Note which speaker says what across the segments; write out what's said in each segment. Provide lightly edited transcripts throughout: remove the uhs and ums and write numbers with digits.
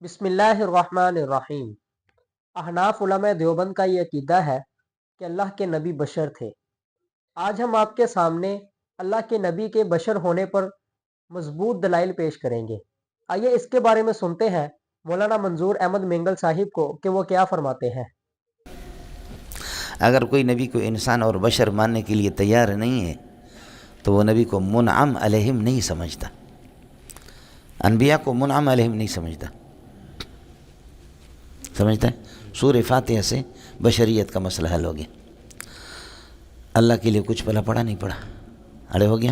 Speaker 1: بسم اللہ الرحمن الرحیم۔ احناف علماء دیوبند کا یہ عقیدہ ہے کہ اللہ کے نبی بشر تھے۔ آج ہم آپ کے سامنے اللہ کے نبی کے بشر ہونے پر مضبوط دلائل پیش کریں گے۔ آئیے اس کے بارے میں سنتے ہیں مولانا منظور احمد مینگل صاحب کو کہ وہ کیا فرماتے ہیں۔
Speaker 2: اگر کوئی نبی کو انسان اور بشر ماننے کے لیے تیار نہیں ہے تو وہ نبی کو منعم علیہم نہیں سمجھتا، انبیاء کو منعم علیہم نہیں سمجھتا ہے۔ سورہ فاتحہ سے بشریت کا مسئلہ حل ہو گیا۔ اللہ کے لیے کچھ پلا پڑا نہیں پڑا، اڑے ہو گیا۔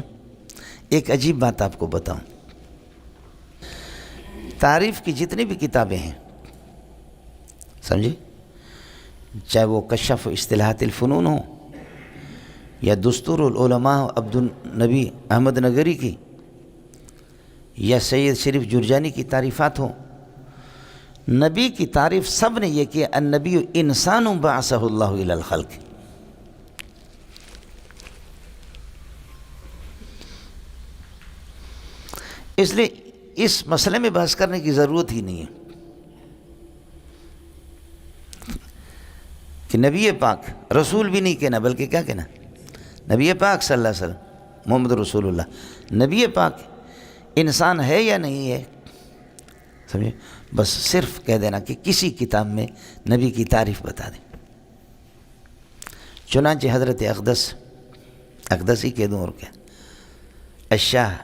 Speaker 2: ایک عجیب بات آپ کو بتاؤں، تعریف کی جتنی بھی کتابیں ہیں سمجھے، چاہے وہ کشف اصطلاحات الفنون ہو یا دستور العلماء عبد النبی احمد نگری کی یا سید شریف جرجانی کی تعریفات ہوں، نبی کی تعریف سب نے یہ کہ النبی انسان بعثہ اللہ الی الخلق۔ اس لیے اس مسئلے میں بحث کرنے کی ضرورت ہی نہیں ہے کہ نبی پاک رسول بھی نہیں کہنا، بلکہ کیا کہنا، نبی پاک صلی اللہ علیہ وسلم محمد رسول اللہ۔ نبی پاک انسان ہے یا نہیں ہے سمجھے، بس صرف کہہ دینا کہ کسی کتاب میں نبی کی تعریف بتا دیں۔ چنانچہ حضرت اقدس ہی کہہ دوں اور کیا، الشاہ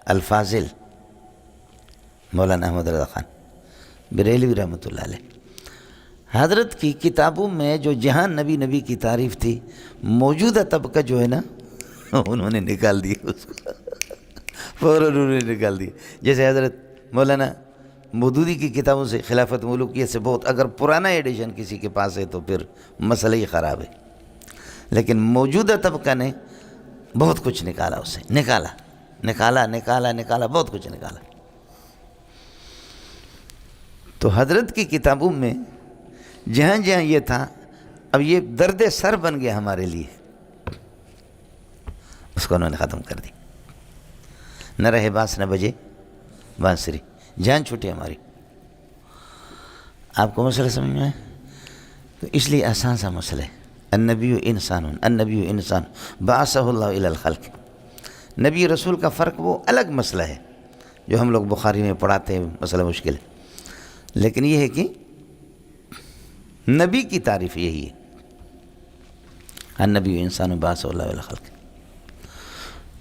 Speaker 2: الفاضل مولانا احمد رضا خان بریلوی رحمۃ اللہ علیہ، حضرت کی کتابوں میں جو جہاں نبی کی تعریف تھی، موجودہ طبقہ جو ہے نا انہوں نے نکال دی اس کو، فوراً انہوں نے نکال دی۔ جیسے حضرت مولانا مودودی کی کتابوں سے خلافت ملوکیت سے بہت، اگر پرانا ایڈیشن کسی کے پاس ہے تو پھر مسئلہ ہی خراب ہے، لیکن موجودہ طبقہ نے بہت کچھ نکالا، اسے نکالا بہت کچھ نکالا۔ تو حضرت کی کتابوں میں جہاں جہاں یہ تھا، اب یہ درد سر بن گیا ہمارے لیے، اس کو انہوں نے ختم کر دی۔ نہ رہے باس نہ بجے بانسری، جان چھوٹی ہماری۔ آپ کو مسئلہ سمجھ میں آئے؟ تو اس لیے آسان سا مسئلہ ہے، النبی انسان بعثہ اللہ الی الخلق۔ نبی رسول کا فرق وہ الگ مسئلہ ہے جو ہم لوگ بخاری میں پڑھاتے ہیں، مسئلہ مشکل ہے، لیکن یہ ہے کہ نبی کی تعریف یہی ہے، النبی انسان بعثہ اللہ الی الخلق۔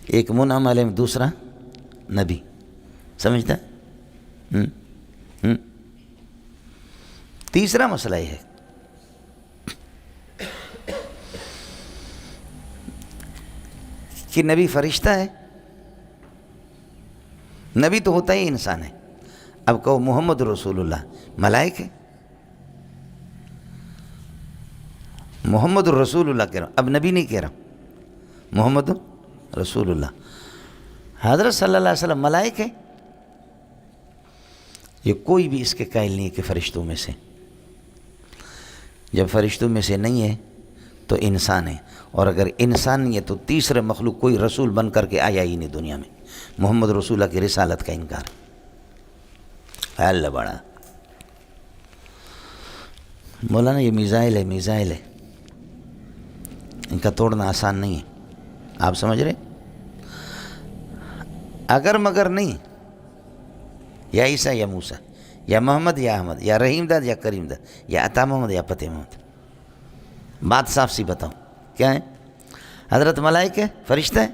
Speaker 2: ایک منعم علیہم، دوسرا نبی، سمجھتا ہے؟ تیسرا مسئلہ یہ ہے کہ نبی فرشتہ ہے، نبی تو ہوتا ہی انسان ہے۔ اب کہو محمد رسول اللہ ملائک ہے، محمد رسول اللہ کہہ رہا ہوں، اب نبی نہیں کہہ رہا ہوں، محمد رسول اللہ۔ حضرت صلی اللہ علیہ وسلم ملائک ہے، یہ کوئی بھی اس کے قائل نہیں ہے کہ فرشتوں میں سے، جب فرشتوں میں سے نہیں ہے تو انسان ہے، اور اگر انسان نہیں ہے تو تیسرے مخلوق کوئی رسول بن کر کے آیا ہی نہیں دنیا میں۔ محمد رسول اللہ کی رسالت کا انکار، اللہ بڑا مولانا، یہ میزائل ہے، ان کا توڑنا آسان نہیں ہے، آپ سمجھ رہے؟ اگر مگر نہیں، یا عیسیٰ یا موسیٰ یا محمد یا احمد یا رحیم داد یا کریم داد یا عطا محمد یا فتح محمد، بات صاف سی بتاؤں کیا ہے؟ حضرت ملائک ہے، فرشتہ ہے؟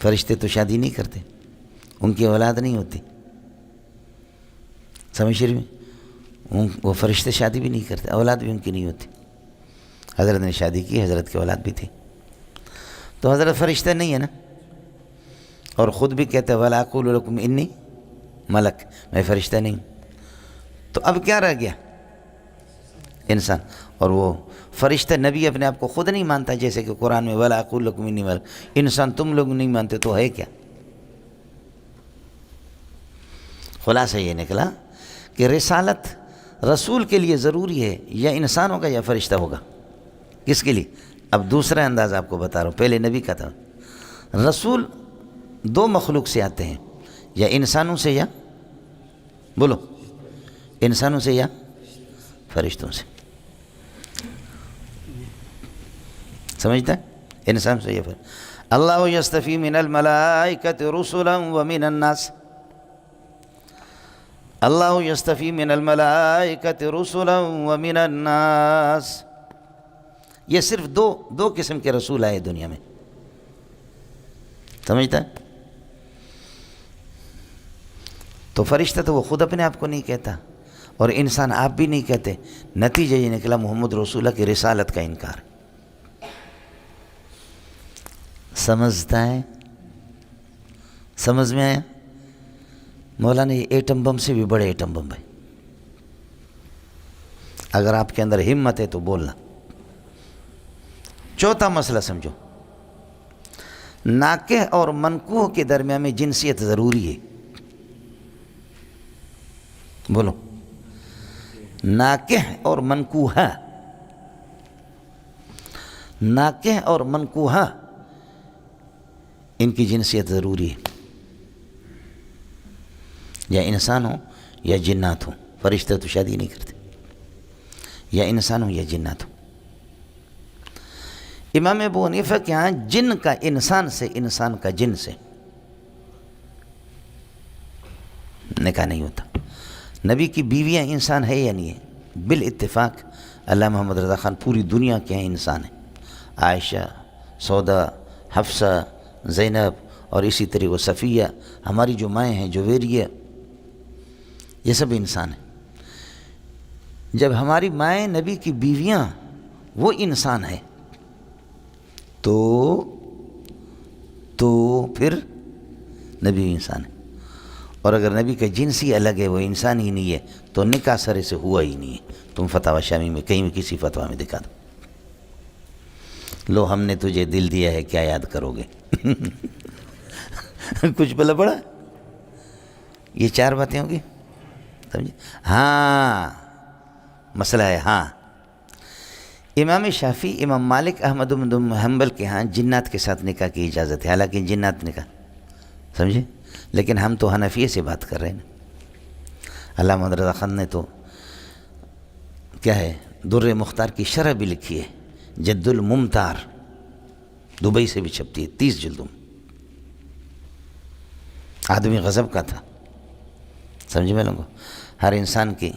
Speaker 2: فرشتے تو شادی نہیں کرتے، ان کی اولاد نہیں ہوتی، سمجھ رہے میں؟ وہ فرشتے شادی بھی نہیں کرتے، اولاد بھی ان کی نہیں ہوتی۔ حضرت نے شادی کی، حضرت کی اولاد بھی تھی، تو حضرت فرشتہ نہیں ہے نا، اور خود بھی کہتے ہیں وَلَا أَقُولُ لَكُمْ إِنِّي ملک، میں فرشتہ نہیں ہوں۔ تو اب کیا رہ گیا؟ انسان۔ اور وہ فرشتہ نبی اپنے آپ کو خود نہیں مانتا، جیسے کہ قرآن میں وَلَا أَقُولُ لَكُمْ إِنِّي ملک، انسان تم لوگ نہیں مانتے تو ہے کیا؟ خلاصہ یہ نکلا کہ رسالت رسول کے لیے ضروری ہے، یا انسان ہوگا یا فرشتہ ہوگا، کس کے لیے؟ اب دوسرا انداز آپ کو بتا رہا ہوں، پہلے نبی کا تھا۔ رسول دو مخلوق سے آتے ہیں، یا انسانوں سے یا بولو، انسانوں سے یا فرشتوں سے؟ سمجھتا ہے؟ انسان سے یا فرشتوں؟ اللہ یستفی من الملائکۃ رسلا ومن الناس، اللہ یستفی من الملائکۃ رسلا ومن الناس، یہ صرف دو قسم کے رسول آئے دنیا میں، سمجھتا ہے؟ تو فرشتہ تو وہ خود اپنے آپ کو نہیں کہتا، اور انسان آپ بھی نہیں کہتے، نتیجہ یہ نکلا محمد رسول اللہ کی رسالت کا انکار۔ سمجھتا ہے؟ سمجھ میں آیا؟ مولانا یہ ایٹم بم سے بھی بڑے ایٹم بم ہے، اگر آپ کے اندر ہمت ہے تو بولنا۔ چوتھا مسئلہ سمجھو، ناکح اور منکوح کے درمیان میں جنسیت ضروری ہے۔ بولو، ناکح اور منکوحہ، ناکح اور منکوحہ ان کی جنسیت ضروری ہے، یا انسان ہو یا جنات ہو، فرشتے تو شادی نہیں کرتے، یا انسان ہو یا جنات ہو۔ امام ابو حنیفہ کے ہاں جن کا انسان سے، انسان کا جن سے نکاح نہیں ہوتا۔ نبی کی بیویاں انسان ہے یا نہیں ہے؟ بالاتفاق علامہ محمد رضا خان پوری دنیا کے ہیں انسان ہیں، عائشہ، سودا، حفصہ، زینب، اور اسی طرح وہ صفیہ، ہماری جو مائیں ہیں، جویریہ، یہ سب انسان ہیں۔ جب ہماری مائیں نبی کی بیویاں وہ انسان ہے تو پھر نبی انسان ہے، اور اگر نبی کا جنس ہی الگ ہے، وہ انسان ہی نہیں ہے، تو نکاح سرے سے ہوا ہی نہیں ہے۔ تم فتاوی شامی میں کہیں بھی کسی فتویٰ میں دکھا دو، لو ہم نے تجھے دل دیا ہے، کیا یاد کرو گے؟ کچھ بلا پڑا؟ یہ چار باتیں ہوگی، سمجھے؟ ہاں، مسئلہ ہے ہاں۔ امام شافعی، امام مالک، احمد بن حنبل کے ہاں جنات کے ساتھ نکاح کی اجازت ہے، حالانکہ جنات نکاح، سمجھے؟ لیکن ہم تو حنفیہ سے بات کر رہے ہیں نا۔ علامہ محمد رضا خان نے تو کیا ہے، در مختار کی شرح بھی لکھی ہے، جد الممتار، دبئی سے بھی چھپتی ہے، 30 جلدوں میں۔ آدمی غضب کا تھا، سمجھے میں لوگوں؟ ہر انسان کی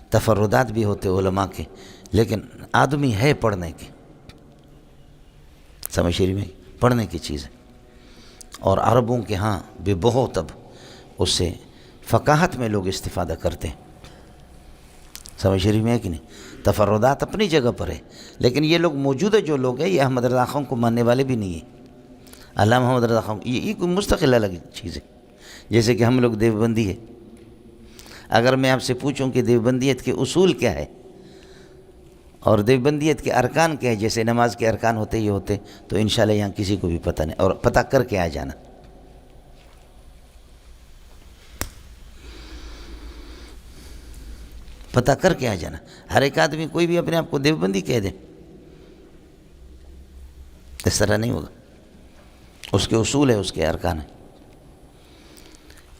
Speaker 2: تفردات بھی ہوتے علماء کے، لیکن آدمی ہے پڑھنے کی، سمجھ شریف میں پڑھنے کی چیز ہے، اور عربوں کے ہاں بھی بہت اب اس سے فقاہت میں لوگ استفادہ کرتے ہیں، سمجھ شریف میں ہے کہ نہیں؟ تفردات اپنی جگہ پر ہے، لیکن یہ لوگ موجودہ جو لوگ ہیں، یہ احمد رضا خان کو ماننے والے بھی نہیں ہیں۔ علامہ محمد رضا خان یہ کوئی مستقل الگ چیز ہے، جیسے کہ ہم لوگ دیوبندی ہے۔ اگر میں آپ سے پوچھوں کہ دیوبندیت کے اصول کیا ہے اور دیوبندیت کے ارکان کیا ہے، جیسے نماز کے ارکان ہوتے یہ ہوتے، تو انشاءاللہ یہاں کسی کو بھی پتہ نہیں، اور پتہ کر کے آ جانا۔ پتہ کر کے آ جانا۔ ہر ایک آدمی کوئی بھی اپنے آپ کو دیوبندی کہہ دے، اس طرح نہیں ہوگا، اس کے اصول ہے، اس کے ارکان ہیں۔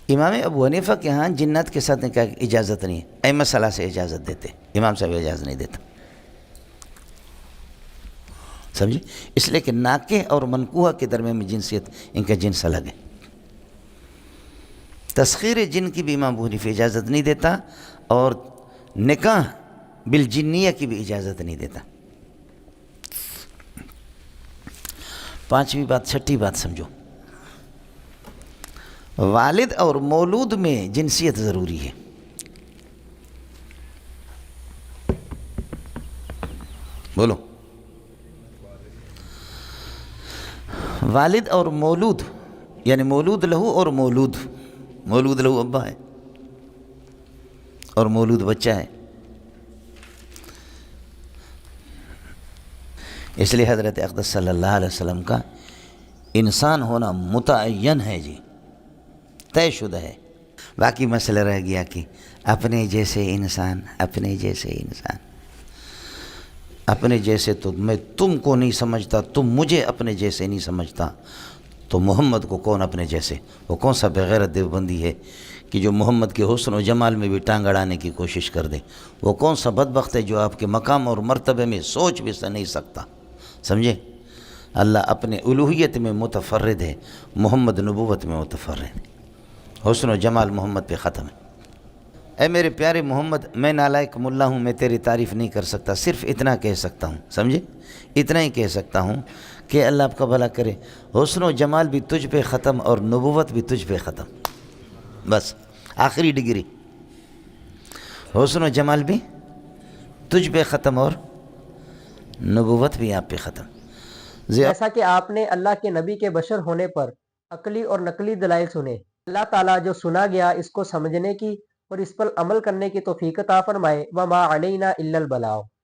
Speaker 2: امام ابو حنیفہ کے ہاں جنات کے ساتھ نکاح کی اجازت نہیں ہے، ائمہ ثلاثہ سے اجازت دیتے، امام صاحب اجازت نہیں دیتا، سمجھے؟ اس لیے کہ ناکح اور منکوحہ کے درمیان میں جنسیت، ان کا جنس الگ ہے۔ تسخیر جن کی بھی امام ابو حنیفہ اجازت نہیں دیتا، اور نکاح بالجنیہ کی بھی اجازت نہیں دیتا۔ پانچویں بات، چھٹی بات سمجھو، والد اور مولود میں جنسیت ضروری ہے۔ بولو، والد اور مولود، یعنی مولود لہو اور مولود لہو ابا ہے اور مولود بچہ ہے۔ اس لیے حضرت اقدس صلی اللہ علیہ وسلم کا انسان ہونا متعین ہے، جی طے شدہ ہے۔ باقی مسئلہ رہ گیا کہ اپنے جیسے انسان، اپنے جیسے انسان، اپنے جیسے تو میں تم کو نہیں سمجھتا، تم مجھے اپنے جیسے نہیں سمجھتا، تو محمد کو کون اپنے جیسے، وہ کون سا بغیرت دیوبندی ہے کہ جو محمد کے حسن و جمال میں بھی ٹانگ اڑانے کی کوشش کر دے؟ وہ کون سا بدبخت ہے جو آپ کے مقام اور مرتبے میں سوچ بھی نہیں سکتا؟ سمجھے؟ اللہ اپنے الوہیت میں متفرد ہے، محمد نبوت میں متفرد ہے، حسن و جمال محمد پہ ختم ہے۔ اے میرے پیارے محمد، میں نالائق ملا ہوں، میں تیری تعریف نہیں کر سکتا، صرف اتنا کہہ سکتا ہوں، سمجھے؟ اتنا ہی کہہ سکتا ہوں کہ اللہ آپ کا بھلا کرے، حسن و جمال بھی تجھ پہ ختم اور نبوت بھی تجھ پہ ختم، بس آخری ڈگری، حسن و جمال بھی تجھ پہ ختم اور نبوت بھی آپ پہ ختم۔
Speaker 1: جیسا کہ آپ نے اللہ کے نبی کے بشر ہونے پر عقلی اور نقلی دلائل سنے، اللہ تعالیٰ جو سنا گیا اس کو سمجھنے کی اور اس پر عمل کرنے کی توفیق عطا فرمائے۔ وما علینا الا البلاغ۔